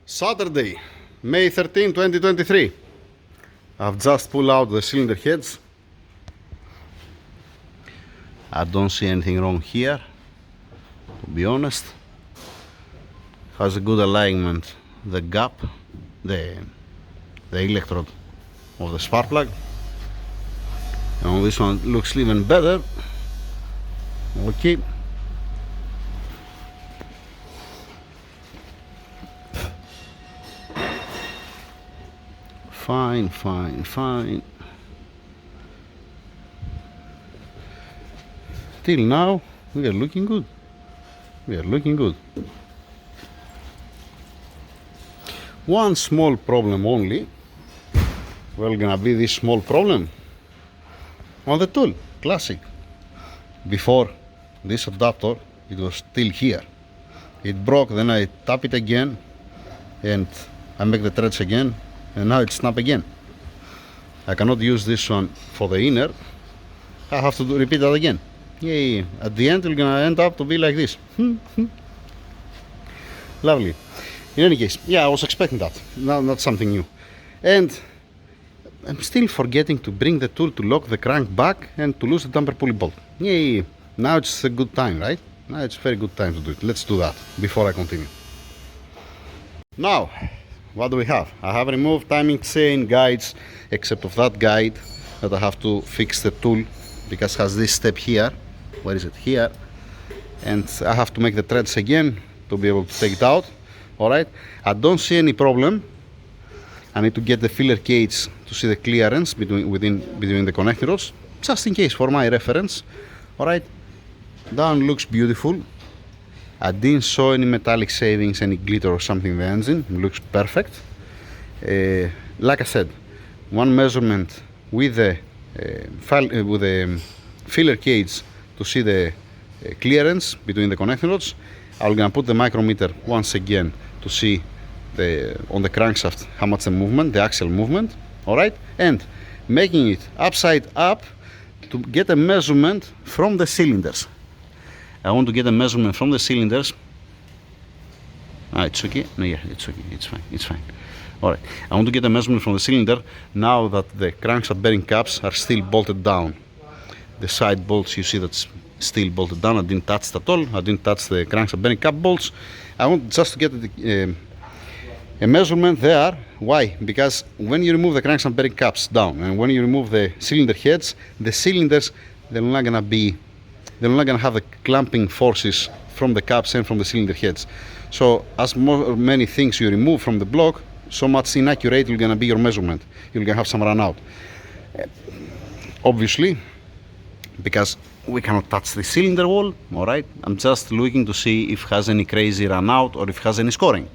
Saturday, May 13, 2023. I've just pulled out the cylinder heads. I don't see anything wrong here, to be honest. Has a good alignment, the gap, the electrode of the spark plug. And on this one looks even better. Okay. Fine. Till now, we are looking good. One small problem only. Well, gonna be this small problem on the tool, classic. Before this adapter, it was still here. It broke, then I tap it again, and I make the threads again, and now it snapped again. I cannot use this one for the inner. I have to repeat that again. Yay! At the end, it's gonna end up to be like this. Lovely. In any case, yeah, I was expecting that. Not something new. And I'm still forgetting to bring the tool to lock the crank back and to lose the damper pulley bolt. Yay! Now it's a good time, right? Now it's a very good time to do it. Let's do that before I continue. Now, what do we have? I have removed timing chain guides, except of that guide that I have to fix the tool because it has this step here. Where is it? Here. And I have to make the threads again to be able to take it out. Alright, I don't see any problem. I need to get the filler gauge to see the clearance between the connecting rods, just in case, for my reference. Alright, down looks beautiful. I didn't show any metallic shavings, any glitter or something in the engine. It looks perfect. Like I said, one measurement with the filler gauge to see the clearance between the connecting rods. I'm gonna put the micrometer once again to see on the crankshaft how much the movement, the axial movement. Alright, and making it upside up to get a measurement from the cylinders. I want to get a measurement from the cylinders. It's okay. No, yeah, it's okay. It's fine. Alright, I want to get a measurement from the cylinder now that the crankshaft bearing caps are still bolted down. The side bolts, you see, that's still bolted down. I didn't touch it at all. I didn't touch the crankshaft bearing cap bolts. I want just to get a measurement there. Why? Because when you remove the crankshaft bearing caps down and when you remove the cylinder heads, the cylinders, they're not gonna have the clamping forces from the caps and from the cylinder heads. So as many things you remove from the block, so much inaccurate you're gonna be your measurement. You're gonna have some run out. Obviously, because we cannot touch the cylinder wall. Alright, I'm just looking to see if it has any crazy run out or if it has any scoring.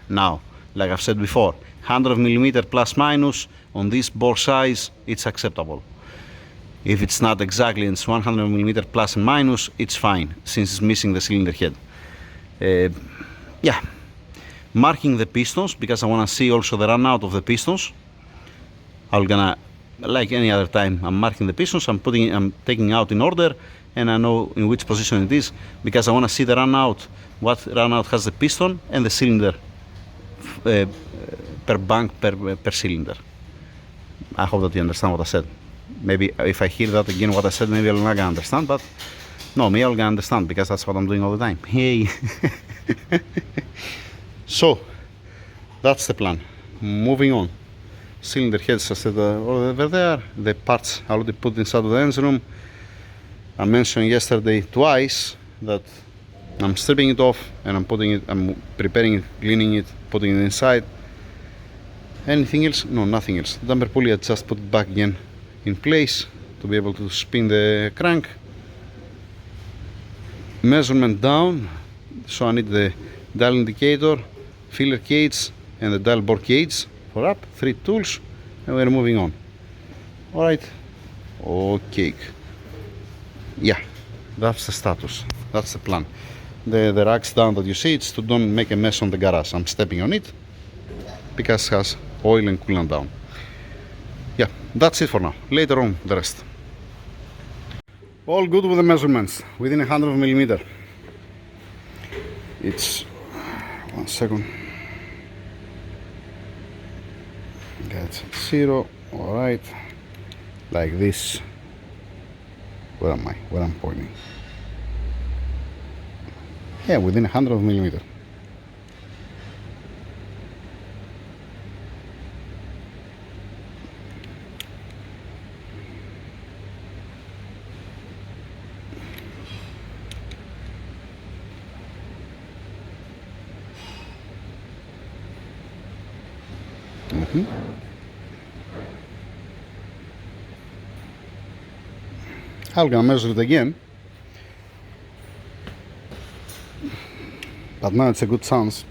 Now, like I've said before, 100mm plus minus on this bore size, it's acceptable. If it's not exactly, it's 100mm plus and minus, it's fine, since it's missing the cylinder head. Yeah, marking the pistons, because I want to see also the run out of the pistons. I'm gonna, like any other time, I'm marking the pistons, I'm taking out in order, and I know in which position it is, because I want to see the run out, what run out has the piston and the cylinder per bank, per cylinder. I hope that you understand what I said. Maybe if I hear that again, what I said, maybe I'm not gonna understand, but no, maybe I'm gonna understand because that's what I'm doing all the time. Hey! So, that's the plan. Moving on. Cylinder heads, I said, over there. The parts I already put inside of the engine room. I mentioned yesterday twice that I'm stripping it off and I'm preparing it, cleaning it, putting it inside. Anything else? No, nothing else. The damper pulley, I just put it back again in place to be able to spin the crank. Measurement down, so I need the dial indicator, filler gauge and the dial bore gauge for up, 3 tools, and we're moving on. Alright, okay, yeah, that's the status, that's the plan. The racks down that you see, it's to don't make a mess on the garage. I'm stepping on it because it has oil and coolant down. Yeah, that's it for now. Later on, the rest. All good with the measurements, within 100mm. It's, 1 second. That's 0. All right, like this. Where am I? Where I'm pointing? Yeah, within 100 millimeter. I'm gonna measure it again, but now it's a good chance.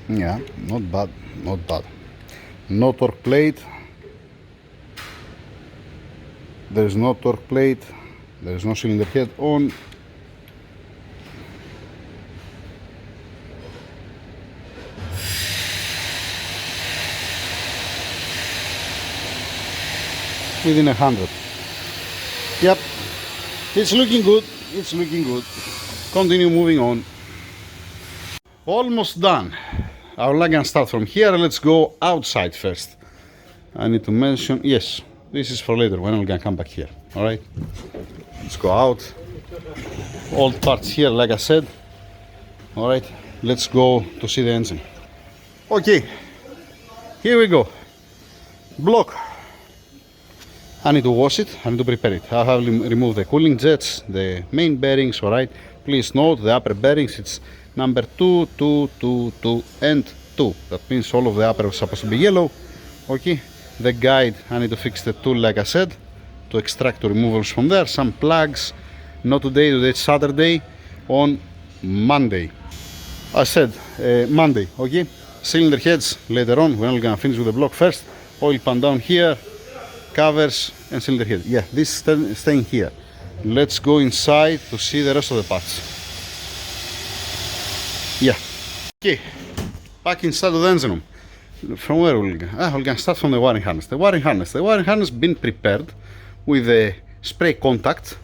Yeah, not bad, not bad. No torque plate. There's no torque plate. There's no cylinder head on. Within 100. Yep, it's looking good. It's looking good. Continue moving on. Almost done. I'm not gonna start from here. Let's go outside first. I need to mention, yes, this is for later when I'm gonna come back here. All right, let's go out. Old parts here, like I said. All right, let's go to see the engine. Okay, here we go. Block. I need to wash it, I need to prepare it. I have removed the cooling jets, the main bearings, alright. Please note the upper bearings, it's number 2, 2, 2, 2, and 2. That means all of the upper is supposed to be yellow. Okay, the guide, I need to fix the tool like I said, to extract the removals from there, some plugs. Not today, today's Saturday, on Monday. I said Monday, okay? Cylinder heads later on, we're only gonna finish with the block first. Oil pan down here. Covers and cylinder head. Yeah, this is staying here. Let's go inside to see the rest of the parts. Yeah. Okay. Back inside of the engine room. From where we're gonna start from the wiring harness. The wiring harness been prepared with a spray contact.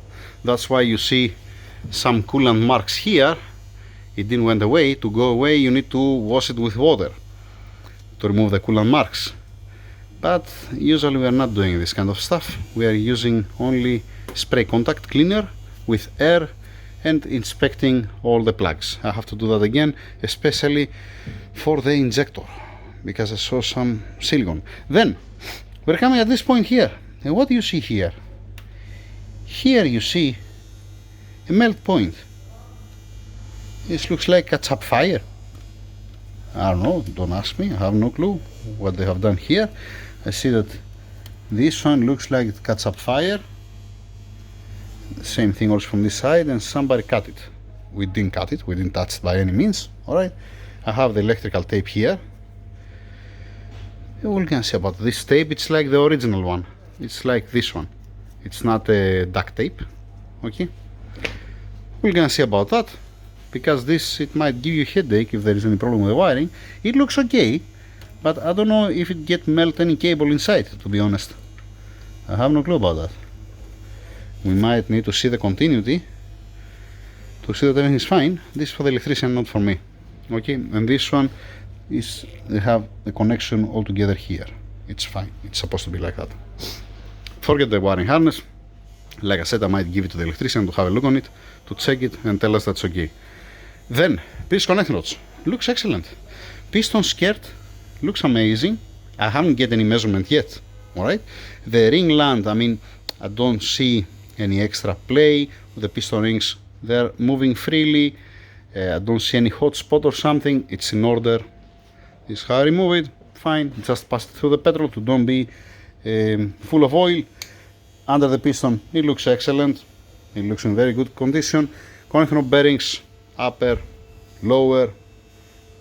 That's why you see some coolant marks here. It didn't went away. To go away, you need to wash it with water to remove the coolant marks. But usually we are not doing this kind of stuff. We are using only spray contact cleaner with air and inspecting all the plugs. I have to do that again, especially for the injector, because I saw some silicone. Then we're coming at this point here, and what do you see here? Here you see a melt point. This looks like a chap fire. I don't know, don't ask me, I have no clue what they have done here. I see that this one looks like it cuts up fire. The same thing also from this side, and somebody cut it. We didn't cut it, we didn't touch it by any means. Alright, I have the electrical tape here. We're gonna see about this tape. It's like the original one. It's like this one. It's not a duct tape. Okay, we're gonna see about that, because this, it might give you a headache if there is any problem with the wiring. It looks okay, but I don't know if it get melt any cable inside, to be honest. I have no clue about that. We might need to see the continuity to see that everything is fine. This is for the electrician, not for me. Okay, and this one is, they have the connection all together here. It's fine, it's supposed to be like that. Forget the wiring harness. Like I said, I might give it to the electrician to have a look on it, to check it and tell us that's okay. Then, piston connecting rods. Looks excellent. Piston skirt looks amazing. I haven't get any measurement yet. Alright. The ring land, I mean, I don't see any extra play with the piston rings. They're moving freely. I don't see any hot spot or something. It's in order. This is how I remove it. Fine. Just pass it through the petrol to don't be full of oil. Under the piston, it looks excellent. It looks in very good condition. Connecting of bearings, upper, lower.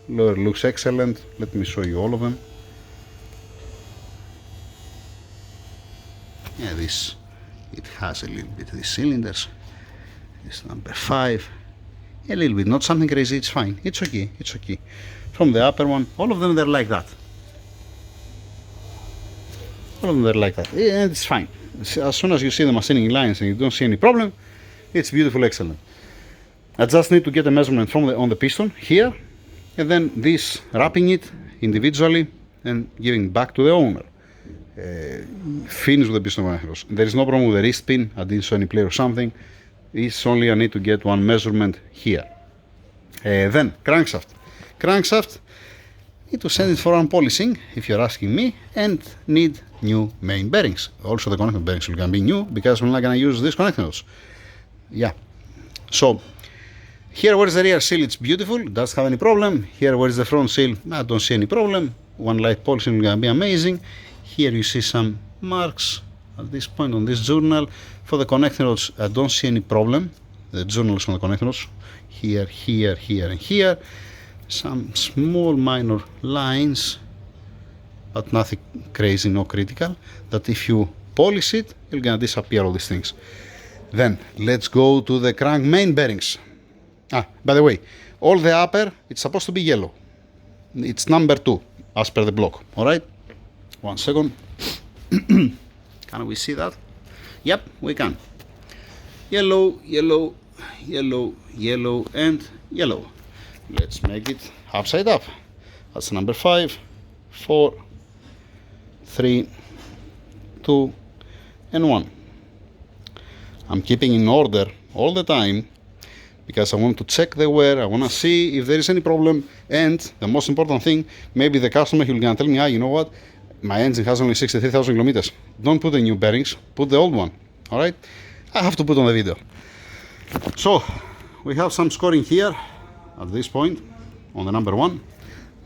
Lower looks excellent. Let me show you all of them. Yeah, this, it has a little bit these cylinders. It's number 5. A little bit, not something crazy, it's fine. It's okay, it's okay. From the upper one, all of them they're like that. All of them they're like that. And it's fine. As soon as you see the machining lines and you don't see any problem, It's beautiful, excellent. I just need to get a measurement from on the piston here, and then this wrapping it individually and giving back to the owner. Finish with the piston connectors. There is no problem with the wrist pin. I didn't show any play or something. It's only I need to get one measurement here. Then crankshaft. Crankshaft, need to send it for unpolishing if you're asking me, and need new main bearings. Also the connector bearings will gonna be new because we're not gonna use these connectors. Yeah. So here where is the rear seal, it's beautiful, doesn't have any problem. Here where is the front seal, I don't see any problem. One light polishing is gonna be amazing. Here you see some marks at this point on this journal. For the connecting rods, I don't see any problem. The journals on the connecting rods, here, here, here, and here. Some small minor lines, but nothing crazy, no critical, that if you polish it, you're gonna disappear all these things. Then let's go to the crank main bearings. By the way, all the upper, it's supposed to be yellow. It's number 2 as per the block. All right, 1 second. Can we see that? Yep, we can. Yellow, yellow, yellow, yellow, and yellow. Let's make it upside up. That's number 5, 4, 3, 2, and 1. I'm keeping in order all the time because I want to check the wear. I want to see if there is any problem. And the most important thing, maybe the customer, he'll gonna tell me, you know what, my engine has only 63,000 kilometers. Don't put the new bearings, put the old one. All right, I have to put on the video. So we have some scoring here at this point on the number 1.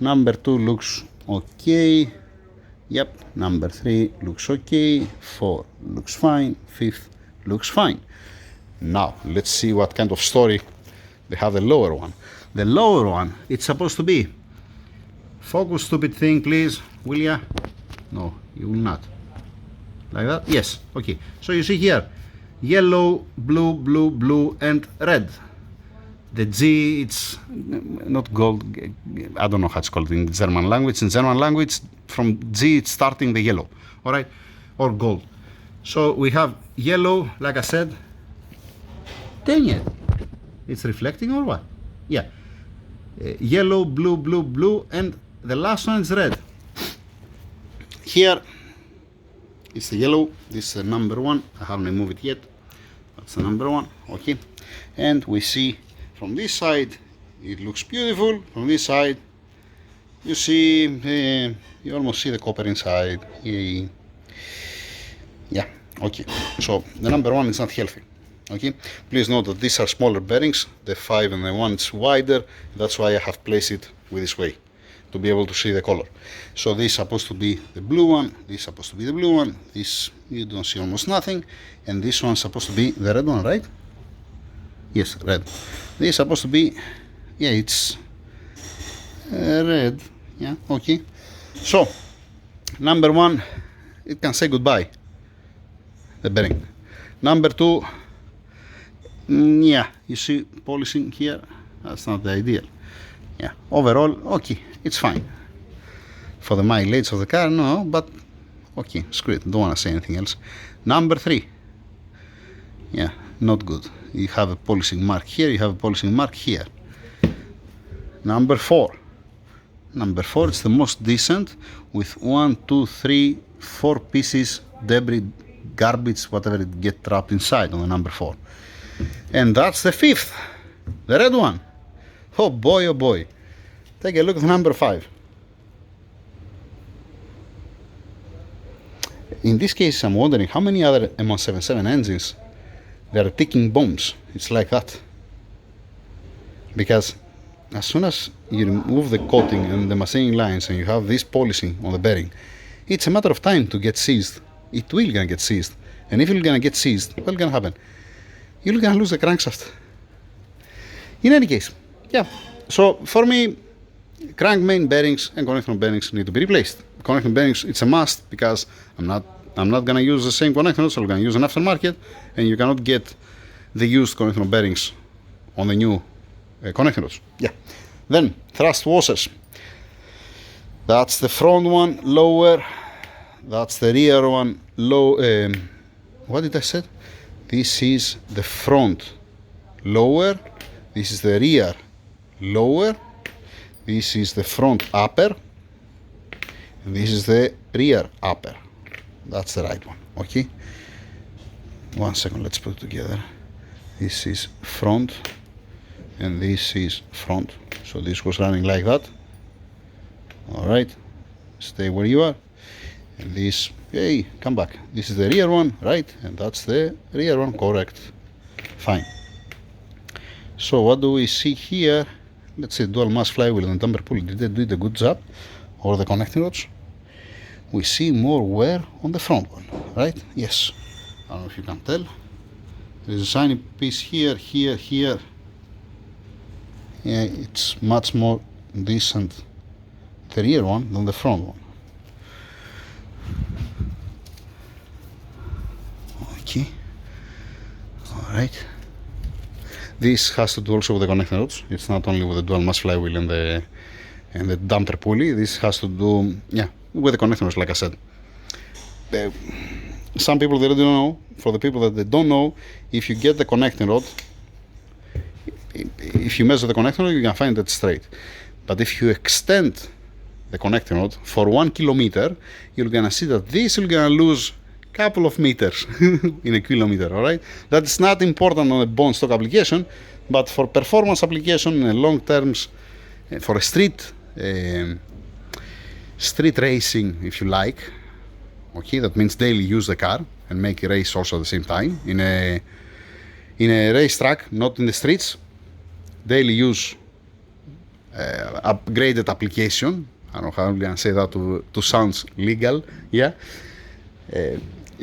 Number 2 looks okay. Yep, number 3 looks okay. 4 looks fine. 5th looks fine. Now let's see what kind of story they have the lower one. The lower one, it's supposed to be, focus, stupid thing, please, will ya? No, you will not. Like that? Yes. Okay. So you see here, yellow, blue, blue, blue, and red. The G, it's not gold. I don't know how it's called in German language. In German language, from G, it's starting the yellow. All right, or gold. So we have yellow, like I said. Dang it! It's reflecting or what? Yeah. Yellow, blue, blue, blue, and the last one is red. Here it's the yellow. This is the number 1. I haven't removed it yet. That's the number 1. Okay. And we see from this side it looks beautiful. From this side you see you almost see the copper inside. Yeah. Okay. So the number 1 is not healthy. Okay. Please note that these are smaller bearings. The 5 and the 1 is wider. That's why I have placed it with this way, to be able to see the color. So this is supposed to be the blue one, this is supposed to be the blue one, this you don't see almost nothing, and this one is supposed to be the red one, right? Yes, red. This is supposed to be, yeah, it's red, yeah, okay. So, number 1, it can say goodbye, the bearing. Number 2, yeah, you see polishing here, that's not the ideal. Yeah, overall, okay, it's fine. For the mileage of the car, no, but okay, screw it, don't want to say anything else. Number 3, yeah, not good. You have a polishing mark here, you have a polishing mark here. Number 4, it's the most decent, with 1, 2, 3, 4 pieces, debris, garbage, whatever it get trapped inside on the number 4. And that's the 5th, the red one. Oh boy, oh boy. Take a look at number 5. In this case, I'm wondering how many other M177 engines they are ticking bombs. It's like that. Because as soon as you remove the coating and the machining lines and you have this polishing on the bearing, it's a matter of time to get seized. It will gonna get seized. And if you're gonna get seized, what's gonna happen? You're gonna lose the crankshaft. In any case, yeah. So for me, crank main bearings and connecting bearings need to be replaced. Connecting bearings, it's a must because I'm not gonna use the same connecting rods, so I'm gonna use an aftermarket, and you cannot get the used connecting bearings on the new connecting rods. Yeah. Then thrust washers. That's the front one, lower. That's the rear one, low. What did I say? This is the front lower, this is the rear lower, this is the front upper, and this is the rear upper. That's the right one. Okay, one second, let's put it together. This is front and this is front, so this was running like that. All right, stay where you are. And this, hey, come back, this is the rear one, right? And that's the rear one, correct, fine. So what do we see here? Let's say dual mass flywheel and damper pulley. Did they do a good job? Or the connecting rods? We see more wear on the front one, right? Yes. I don't know if you can tell. There's a shiny piece here, here, here. Yeah, it's much more decent, the rear one, than the front one. Okay. All right. This has to do also with the connecting rods. It's not only with the dual mass flywheel and the damper pulley. This has to do, yeah, with the connecting rods, like I said. Some people, they don't know. For the people that they don't know, if you get the connecting rod, if you measure the connecting rod, you can find that straight. But if you extend the connecting rod for 1 kilometer, you're gonna see that this is gonna lose couple of meters in a kilometer. All right, that's not important on a bone stock application, but for performance application in long terms, for a street racing, if you like. Okay, that means daily use the car and make a race also at the same time in a racetrack, not in the streets. Daily use upgraded application. I don't know how I'm gonna say that to sound legal. Yeah.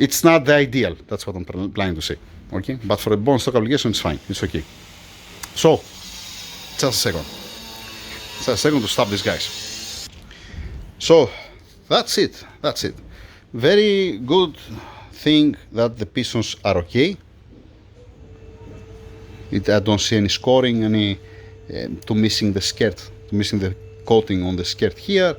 It's not the ideal, that's what I'm planning to say, okay? But for a bone stock application, it's fine, it's okay. So, just a second to stop these guys. So, that's it. Very good thing that the pistons are okay. I don't see any scoring, any to missing the skirt, to missing the coating on the skirt here.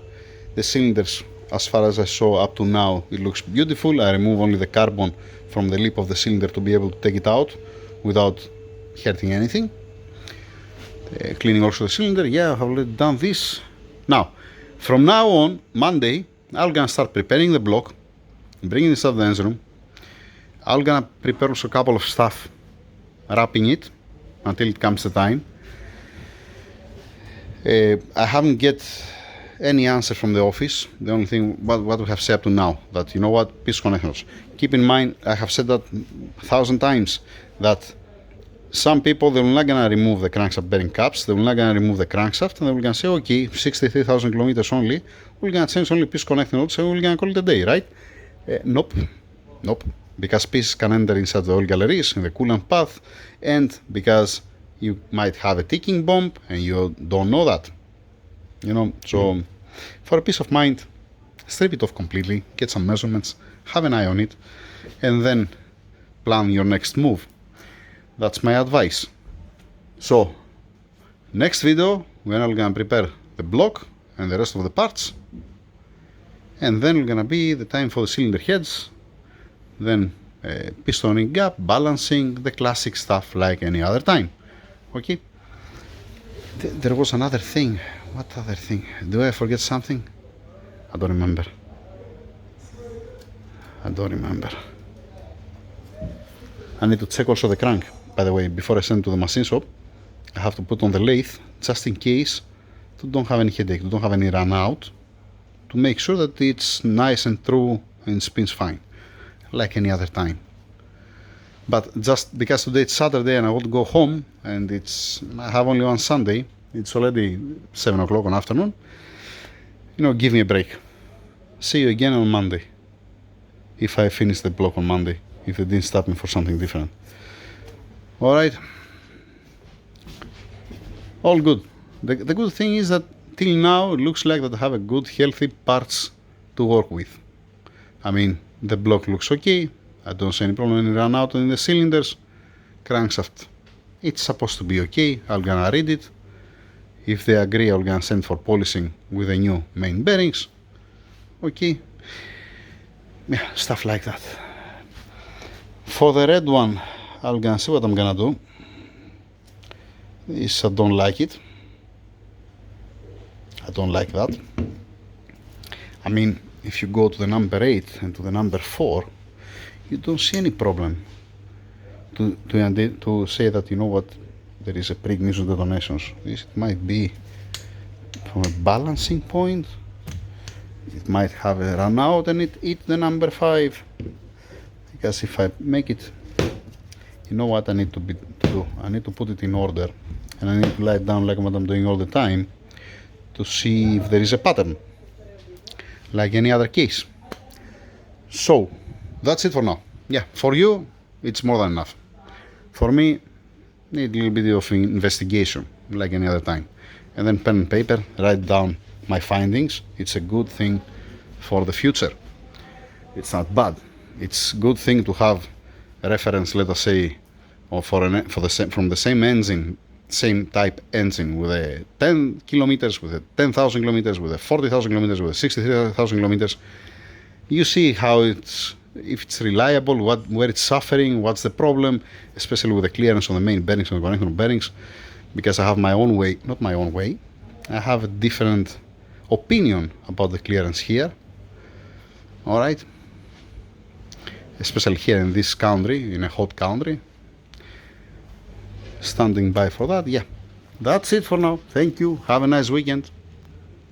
The cylinders, as far as I saw up to now, it looks beautiful. I remove only the carbon from the lip of the cylinder to be able to take it out without hurting anything. Cleaning also the cylinder, yeah, I've already done this. Now, from now on, Monday, I'm gonna start preparing the block, bringing this out of the engine room. I'm gonna prepare also a couple of stuff, wrapping it until it comes the time. I haven't get any answer from the office. The only thing what we have said up to now, that you know what, piston connectors. Keep in mind, I have said that 1,000 times, that some people, they're not gonna remove the crankshaft bearing caps, they're not gonna remove the crankshaft, and they're gonna say, okay, 63,000 kilometers only, we're gonna change only piston connecting rods and we're gonna call it a day, right? Nope, because pieces can enter inside the oil galleries in the coolant path, and because you might have a ticking bomb and you don't know that. You know, so for a peace of mind, strip it off completely, get some measurements, have an eye on it, and then plan your next move. That's my advice. So, next video, we're gonna prepare the block and the rest of the parts, and then we're gonna be the time for the cylinder heads, then pistoning gap, balancing, the classic stuff like any other time. Okay? There was another thing. What other thing? Do I forget something? I don't remember. I need to check also the crank. By the way, before I send it to the machine shop, I have to put on the lathe, just in case to don't have any headache, to don't have any run out, to make sure that it's nice and true and spins fine, like any other time. But just because today it's Saturday and I want to go home, and I have only one Sunday, it's already 7 o'clock in the afternoon, you know, give me a break. See you again on Monday, if I finish the block on Monday, if they didn't stop me for something different. Alright, all good. The good thing is that till now it looks like that I have a good healthy parts to work with. I mean, the block looks okay, I don't see any problem in run out in the cylinders. Crankshaft, it's supposed to be okay. I'm gonna read it. If they agree, I'm gonna send for polishing with the new main bearings. Okay, yeah, stuff like that. For the red one, I'm gonna see what I'm gonna do. This I don't like it. I don't like that. I mean, if you go to the number 8 and to the number 4, you don't see any problem to say that, you know what, there is a pre-ignition detonations. This might be from a balancing point. It might have a run out and it hit the number 5. Because if I make it, you know what I need to do? I need to put it in order, and I need to write down like what I'm doing all the time to see if there is a pattern, like any other case. So that's it for now. Yeah, for you it's more than enough. For me, need a little bit of investigation, like any other time, and then pen and paper, write down my findings. It's a good thing for the future. It's not bad. It's a good thing to have a reference, let us say, or from the same engine, same type engine, with a 10 kilometers, with a 10,000 kilometers, with a 40,000 kilometers, with a 63,000 kilometers. You see how if it's reliable, where it's suffering, what's the problem, especially with the clearance on the main bearings and the connector bearings, because I have my own way, not my own way. I have a different opinion about the clearance here. All right. Especially here in this country, in a hot country. Standing by for that. Yeah, that's it for now. Thank you. Have a nice weekend.